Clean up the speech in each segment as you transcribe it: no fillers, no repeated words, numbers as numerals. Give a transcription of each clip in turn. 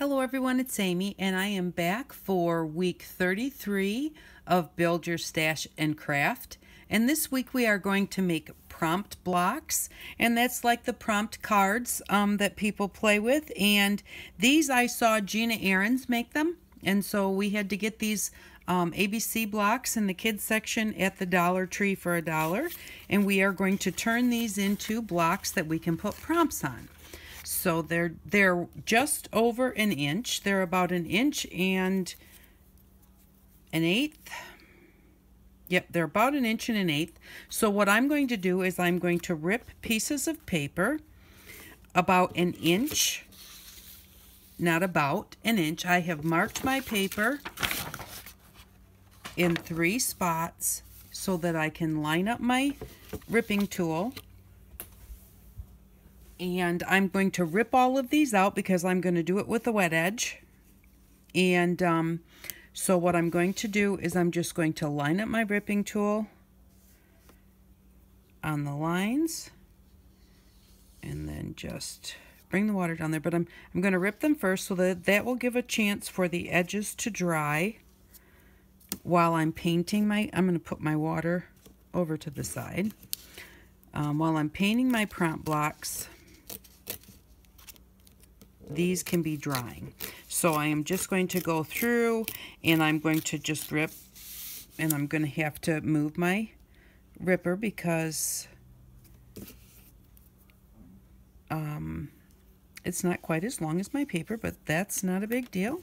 Hello everyone, it's Amy and I am back for week 33 of Build Your Stash and Craft. And this week we are going to make prompt blocks, and that's like the prompt cards that people play with. And these I saw Gina Ahrens make them, and so we had to get these ABC blocks in the kids section at the Dollar Tree for $1. And we are going to turn these into blocks that we can put prompts on. So they're just over an inch. They're about 1 1/8 inches. Yep, they're about 1 1/8 inches. So what I'm going to do is I'm going to rip pieces of paper about 1 inch, not about 1 inch. I have marked my paper in 3 spots so that I can line up my ripping tool. And I'm going to rip all of these out because I'm going to do it with a wet edge. And so what I'm going to do is I'm just going to line up my ripping tool on the lines and then just bring the water down there. But I'm going to rip them first so that will give a chance for the edges to dry while I'm painting I'm going to put my water over to the side. While I'm painting my prompt blocks, these can be drying. So I am just going to go through and I'm going to just rip, and I'm going to have to move my ripper because it's not quite as long as my paper, but that's not a big deal.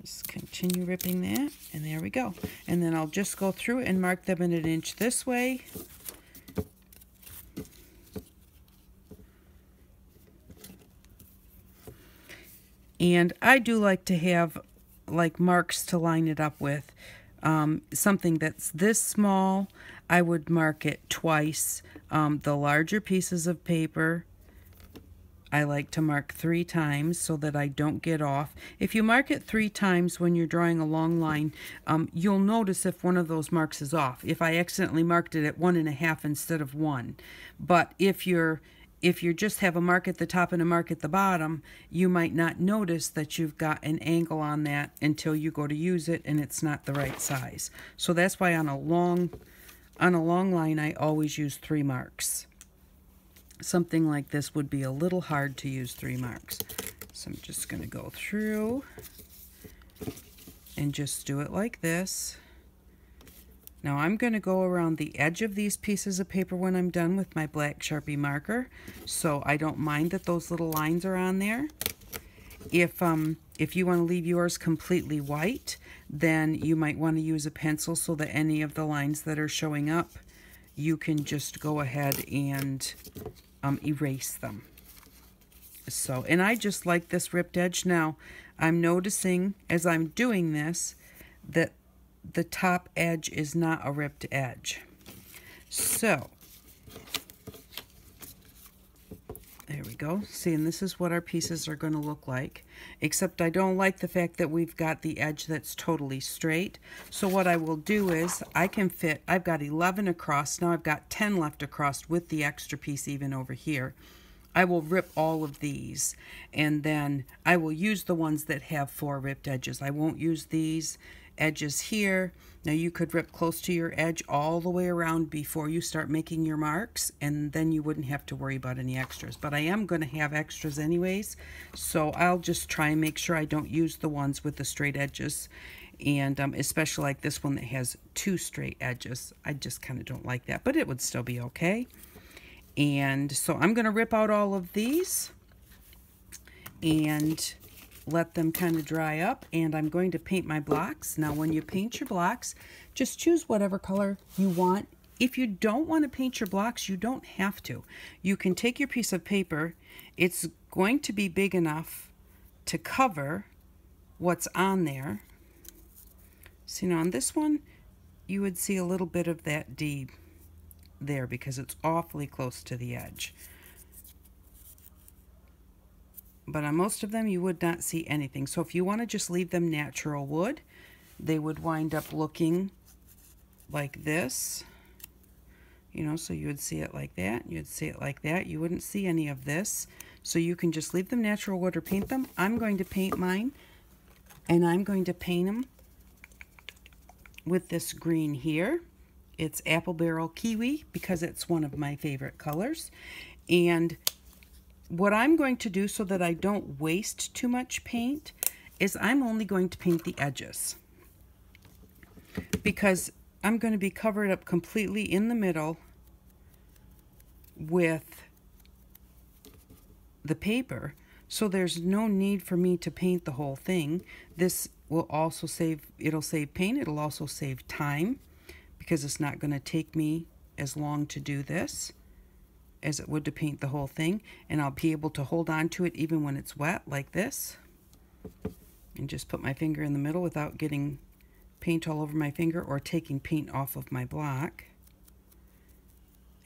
Just continue ripping that, and there we go. And then I'll just go through and mark them in 1 inch this way. And I do like to have like marks to line it up with. Something that's this small, I would mark it twice. The larger pieces of paper, I like to mark 3 times so that I don't get off. If you mark it 3 times when you're drawing a long line, you'll notice if one of those marks is off. If I accidentally marked it at 1 1/2 instead of 1. But if you just have a mark at the top and a mark at the bottom, you might not notice that you've got an angle on that until you go to use it and it's not the right size. So that's why on a long line I always use 3 marks. Something like this would be a little hard to use 3 marks. So I'm just going to go through and just do it like this. Now I'm going to go around the edge of these pieces of paper when I'm done with my black Sharpie marker, so I don't mind that those little lines are on there. If you want to leave yours completely white, then you might want to use a pencil so that any of the lines that are showing up, you can just go ahead and erase them. So, and I just like this ripped edge. Now, I'm noticing as I'm doing this that the top edge is not a ripped edge. So there we go. See, and this is what our pieces are going to look like, except I don't like the fact that we've got the edge that's totally straight. So what I will do is I've got 11 across. Now I've got 10 left across with the extra piece even over here. I will rip all of these, and then I will use the ones that have 4 ripped edges. I won't use these edges here. Now you could rip close to your edge all the way around before you start making your marks, and then you wouldn't have to worry about any extras. But I am going to have extras anyways, so I'll just try and make sure I don't use the ones with the straight edges, and especially like this one that has 2 straight edges. I just kind of don't like that, but it would still be okay. And so I'm going to rip out all of these and let them kind of dry up, and I'm going to paint my blocks. Now when you paint your blocks, just choose whatever color you want. If you don't want to paint your blocks, you don't have to. You can take your piece of paper. It's going to be big enough to cover what's on there. See, now on this one, you would see a little bit of that D there because it's awfully close to the edge. But on most of them, you would not see anything. So if you want to just leave them natural wood, they would wind up looking like this. You know, so you would see it like that, you'd see it like that. You wouldn't see any of this. So you can just leave them natural wood or paint them. I'm going to paint mine, and I'm going to paint them with this green here. It's Apple Barrel Kiwi because it's one of my favorite colors. And what I'm going to do so that I don't waste too much paint is I'm only going to paint the edges, because I'm going to be covered up completely in the middle with the paper, so there's no need for me to paint the whole thing. This will also save, it'll save paint, it'll also save time, because it's not going to take me as long to do this as it would to paint the whole thing, and I'll be able to hold on to it even when it's wet like this, and just put my finger in the middle without getting paint all over my finger or taking paint off of my block.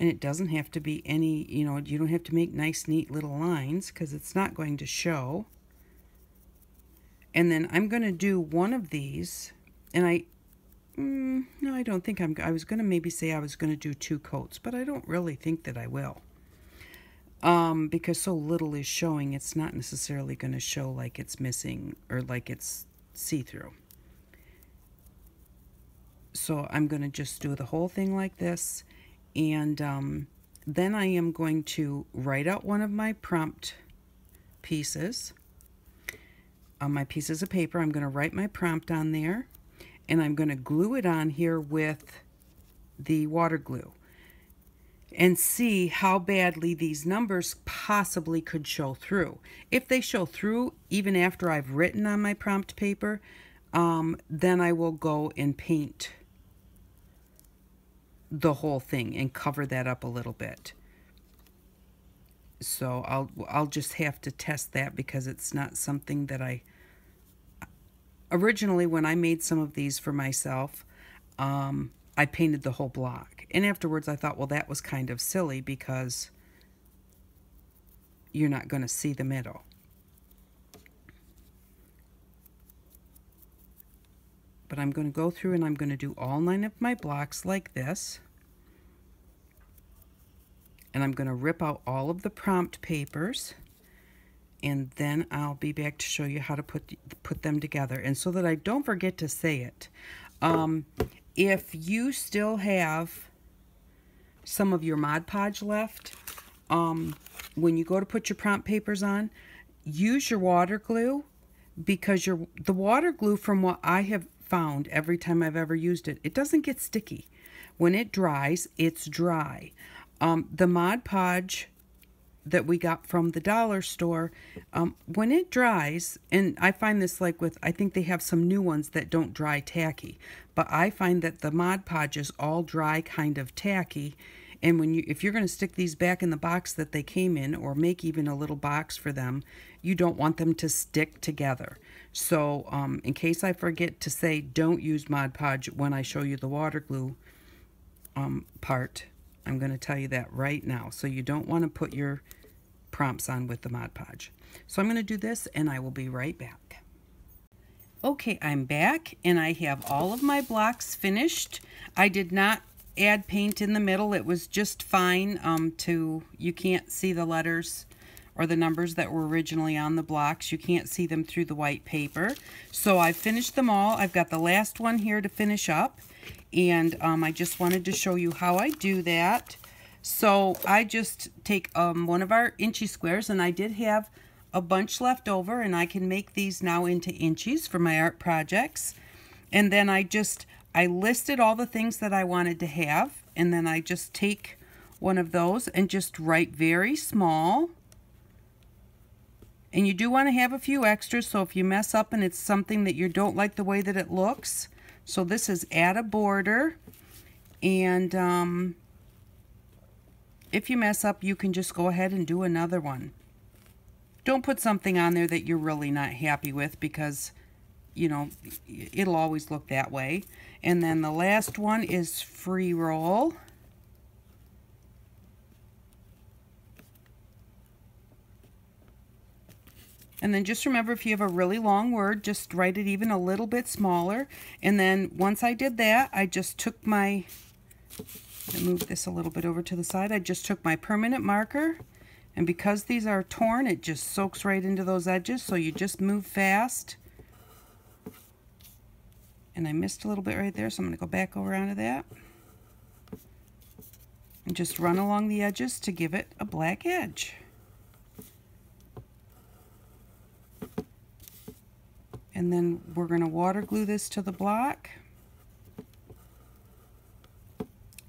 And it doesn't have to be any, you know, you don't have to make nice neat little lines because it's not going to show. And then I'm going to do one of these, and no, I don't think I was going to maybe say I was going to do 2 coats, but I don't really think that I will. Because so little is showing, it's not necessarily going to show like it's missing or like it's see-through. So I'm going to just do the whole thing like this, and then I am going to write out one of my prompt pieces. On my pieces of paper, I'm going to write my prompt on there, and I'm going to glue it on here with the water glue and see how badly these numbers possibly could show through. If they show through even after I've written on my prompt paper, then I will go and paint the whole thing and cover that up a little bit. So I'll just have to test that, because it's not something that originally, when I made some of these for myself, I painted the whole block, and afterwards I thought, well, that was kind of silly because you're not going to see the middle. But I'm going to go through and I'm going to do all 9 of my blocks like this. And I'm going to rip out all of the prompt papers. And then I'll be back to show you how to put them together. And so that I don't forget to say it, if you still have some of your Mod Podge left, when you go to put your prompt papers on, use your water glue, because the water glue, from what I have found every time I've ever used it, it doesn't get sticky. When it dries, it's dry. The Mod Podge that we got from the dollar store, when it dries, and I find this like with, I think they have some new ones that don't dry tacky, but I find that the Mod Podges all dry kind of tacky. And if you're going to stick these back in the box that they came in, or make even a little box for them, you don't want them to stick together. So in case I forget to say, don't use Mod Podge when I show you the water glue part, I'm going to tell you that right now. So you don't want to put your prompts on with the Mod Podge. So I'm going to do this, and I will be right back. Okay, I'm back, and I have all of my blocks finished. I did not add paint in the middle. It was just fine you can't see the letters or the numbers that were originally on the blocks. You can't see them through the white paper. So I've finished them all. I've got the last one here to finish up, and I just wanted to show you how I do that. So I just take one of our inchy squares, and I did have a bunch left over, and I can make these now into inchies for my art projects. And then I listed all the things that I wanted to have, and then I just take one of those and just write very small. And you do want to have a few extras, so if you mess up and it's something that you don't like the way that it looks. So this is add a border, and if you mess up, you can just go ahead and do another one. Don't put something on there that you're really not happy with, because, you know, it'll always look that way. And then the last one is free roll. And then just remember, if you have a really long word, just write it even a little bit smaller. And then once I did that, I just took my Move this a little bit over to the side. I just took my permanent marker, and because these are torn, it just soaks right into those edges, so you just move fast. And I missed a little bit right there, so I'm going to go back over onto that. And just run along the edges to give it a black edge. And then we're going to water glue this to the block.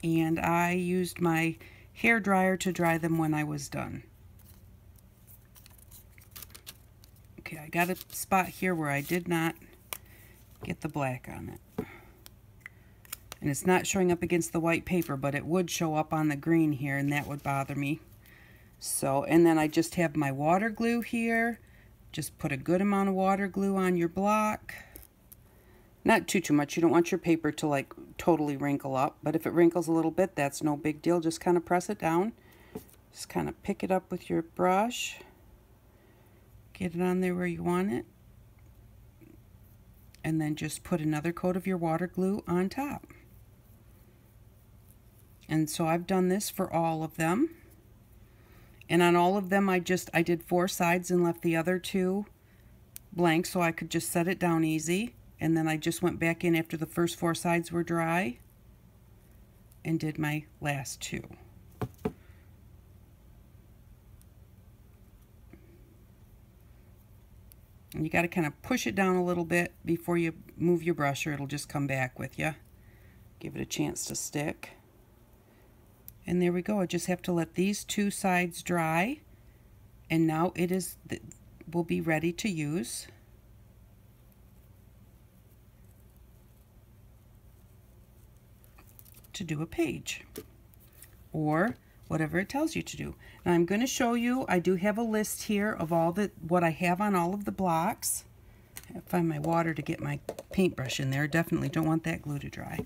And I used my hair dryer to dry them when I was done. Okay, I got a spot here where I did not get the black on it. And it's not showing up against the white paper, but it would show up on the green here, and that would bother me. So, and then I just have my water glue here. Just put a good amount of water glue on your block. Not too much. You don't want your paper to like totally wrinkle up, but if it wrinkles a little bit, that's no big deal. Just kind of press it down. Just kind of pick it up with your brush. Get it on there where you want it. And then just put another coat of your water glue on top. And so I've done this for all of them. And on all of them I did 4 sides and left the other 2 blank so I could just set it down easy. And then I just went back in after the first 4 sides were dry and did my last 2. And you got to kind of push it down a little bit before you move your brush, or it'll just come back with you. Give it a chance to stick. And there we go. I just have to let these 2 sides dry, and now it will be ready to use. To do a page or whatever it tells you to do. Now I'm going to show you, I do have a list here of what I have on all of the blocks. I find my water to get my paintbrush in there. Definitely don't want that glue to dry.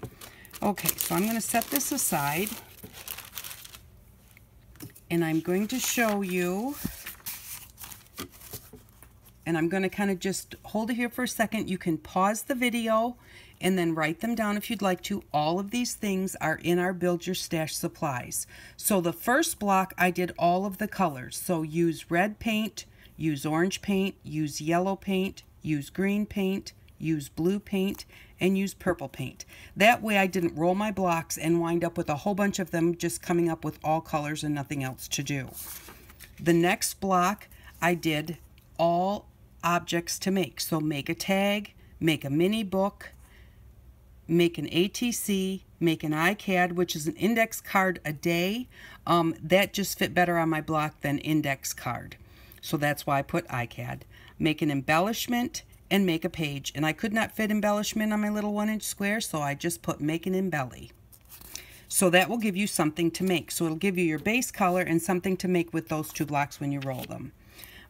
Okay, so I'm going to set this aside, and I'm going to show you, and I'm going to kind of just hold it here for a second. You can pause the video and then write them down if you'd like to. All of these things are in our Build Your Stash supplies. So the first block I did all of the colors. So use red paint, use orange paint, use yellow paint, use green paint, use blue paint, and use purple paint. That way I didn't roll my blocks and wind up with a whole bunch of them just coming up with all colors and nothing else to do. The next block I did all objects to make. So make a tag, make a mini book, make an ATC, make an iCAD, which is an index card a day. That just fit better on my block than index card. So that's why I put iCAD. Make an embellishment and make a page. And I could not fit embellishment on my little 1-inch square, so I just put make an embelly. So that will give you something to make. So it'll give you your base color and something to make with those 2 blocks when you roll them.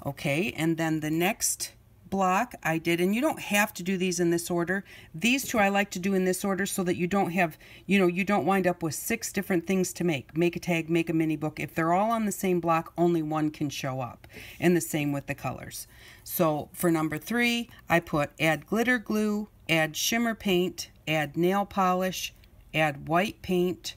Okay, and then the next block I did, and you don't have to do these in this order. These 2 I like to do in this order so that you don't have, you don't wind up with 6 different things to make. Make a tag, make a mini book. If they're all on the same block, only one can show up. And the same with the colors. So for number 3, I put add glitter glue, add shimmer paint, add nail polish, add white paint,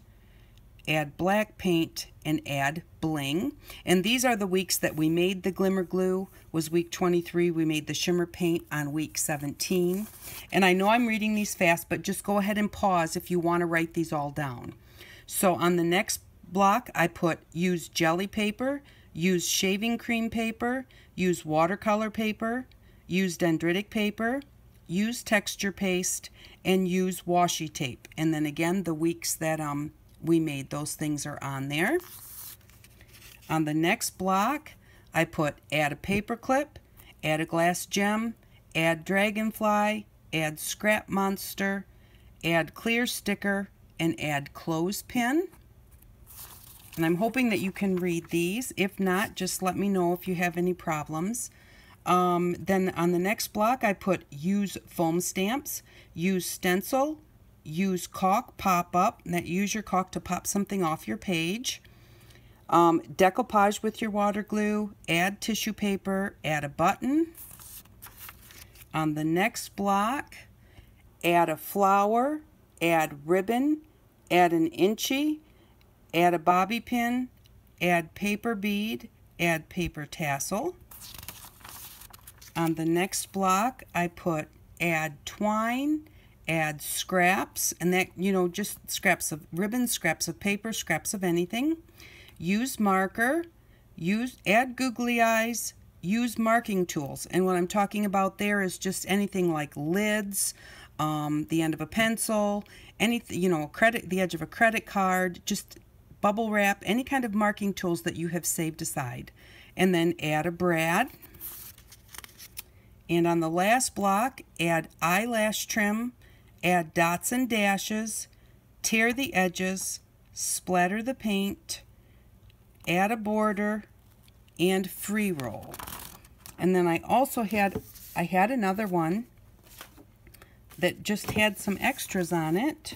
add black paint, and add bling. And these are the weeks that we made the glimmer glue. Was week 23. We made the shimmer paint on week 17. And I know I'm reading these fast, but just go ahead and pause if you want to write these all down. So on the next block I put use jelly paper, use shaving cream paper, use watercolor paper, use dendritic paper, use texture paste, and use washi tape. And then again, the weeks that we made those things are on there. On the next block, I put add a paper clip, add a glass gem, add dragonfly, add scrap monster, add clear sticker, and add clothespin. And I'm hoping that you can read these. If not, just let me know if you have any problems. Then on the next block, I put use foam stamps, use stencil, use caulk pop-up, and that use your caulk to pop something off your page. Decoupage with your water glue, add tissue paper, add a button. On the next block, add a flower, add ribbon, add an inchie, add a bobby pin, add paper bead, add paper tassel. On the next block, I put add twine, add scraps, and that, just scraps of ribbon, scraps of paper, scraps of anything. Use marker, add googly eyes, use marking tools. And what I'm talking about there is just anything like lids, the end of a pencil, anything, the edge of a credit card, just bubble wrap, any kind of marking tools that you have saved aside. And then add a brad. And on the last block, add eyelash trim, add dots and dashes, tear the edges, splatter the paint, add a border, and free roll. And then I also had another one that just had some extras on it.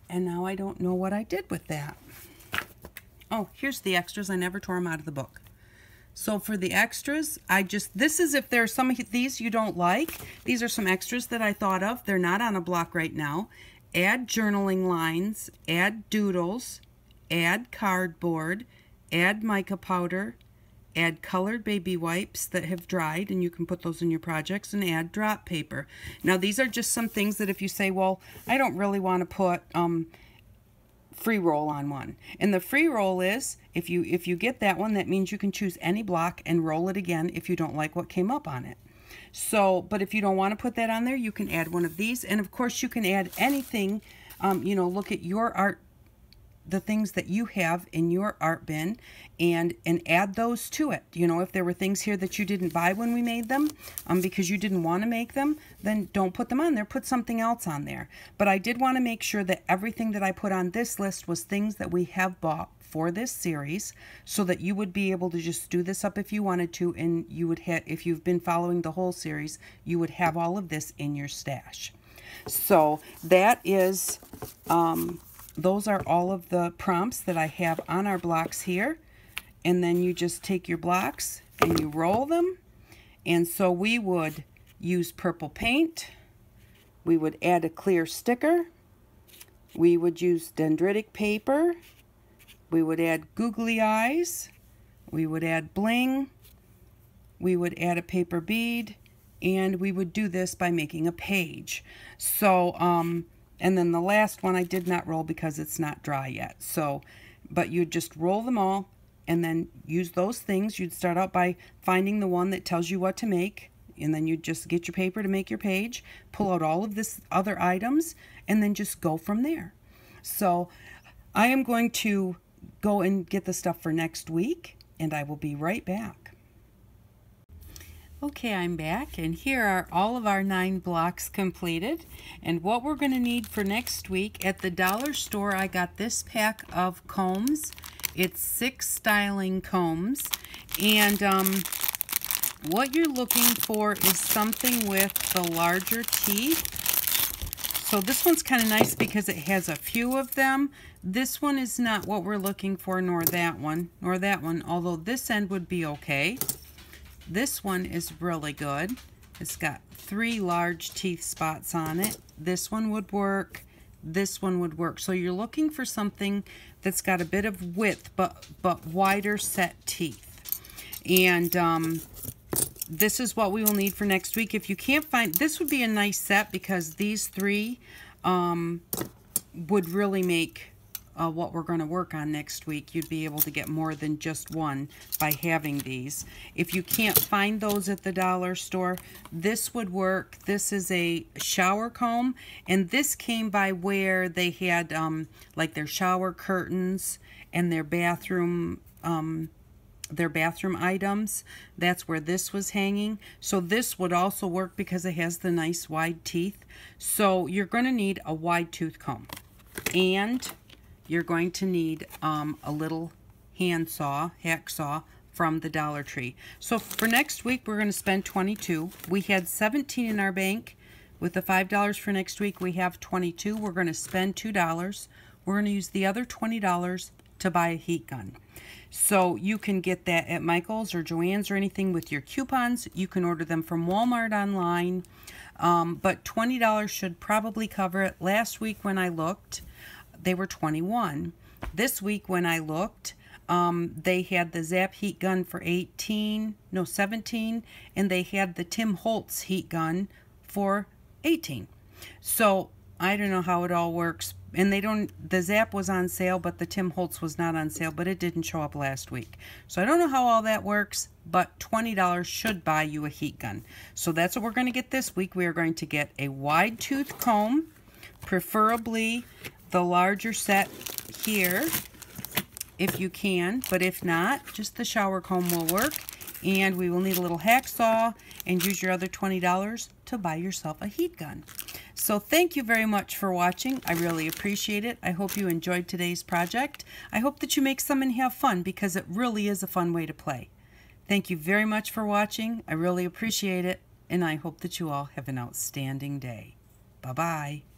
And now I don't know what I did with that. Oh, here's the extras. I never tore them out of the book. So for the extras, this is if there's some of these you don't like. These are some extras that I thought of. They're not on a block right now. Add journaling lines, add doodles, add cardboard, add mica powder, add colored baby wipes that have dried, and you can put those in your projects, and add drop paper. Now these are just some things that if you say, well, I don't really want to put free roll on one. And the free roll is, if you get that one, that means you can choose any block and roll it again if you don't like what came up on it. So, but if you don't want to put that on there, you can add one of these. And of course you can add anything, look at your art, the things that you have in your art bin, and add those to it. If there were things here that you didn't buy when we made them, because you didn't want to make them, then don't put them on there. Put something else on there. But I did want to make sure that everything that I put on this list was things that we have bought for this series, so that you would be able to just do this up if you wanted to, and you would have, if you've been following the whole series, you would have all of this in your stash. So that is those are all of the prompts that I have on our blocks here. And then you just take your blocks and you roll them. And so we would use purple paint. We would add a clear sticker. We would use dendritic paper. We would add googly eyes. We would add bling. We would add a paper bead. And we would do this by making a page. So, and then the last one I did not roll because it's not dry yet. So, but you just roll them all and then use those things. You'd start out by finding the one that tells you what to make, and then you just get your paper to make your page, pull out all of this other items, and then just go from there. So I am going to go and get the stuff for next week, and I will be right back. Okay, I'm back, and here are all of our 9 blocks completed. And what we're going to need for next week, at the dollar store I got this pack of combs. It's 6 styling combs, and what you're looking for is something with the larger teeth. So this one's kind of nice because it has a few of them. This one is not what we're looking for, nor that one, although this end would be okay. This one is really good. It's got 3 large teeth spots on it. This one would work. This one would work. So you're looking for something that's got a bit of width, but wider set teeth. And this is what we will need for next week. If you can't find, this would be a nice set because these 3 would really make what we're going to work on next week. You'd be able to get more than just one by having these. If you can't find those at the dollar store, this would work. This is a shower comb, and this came by where they had like their shower curtains and their bathroom items. That's where this was hanging. So this would also work because it has the nice wide teeth. So you're going to need a wide tooth comb, and you're going to need a little hacksaw from the Dollar Tree. So for next week, we're going to spend $22. We had $17 in our bank. With the $5 for next week, we have $22. We're going to spend $2. We're going to use the other $20 to buy a heat gun. So you can get that at Michael's or Joann's or anything with your coupons. You can order them from Walmart online. But $20 should probably cover it. Last week when I looked, they were $21. This week when I looked, they had the Zap heat gun for $17, and they had the Tim Holtz heat gun for $18. So I don't know how it all works. And the Zap was on sale, but the Tim Holtz was not on sale, but it didn't show up last week. So I don't know how all that works, but $20 should buy you a heat gun. So that's what we're going to get this week. We are going to get a wide tooth comb, preferably the larger set here, if you can, but if not, just the shower comb will work. And we will need a little hacksaw, and use your other $20 to buy yourself a heat gun. So thank you very much for watching. I really appreciate it. I hope you enjoyed today's project. I hope that you make some and have fun, because it really is a fun way to play. Thank you very much for watching. I really appreciate it, and I hope that you all have an outstanding day. Bye-bye.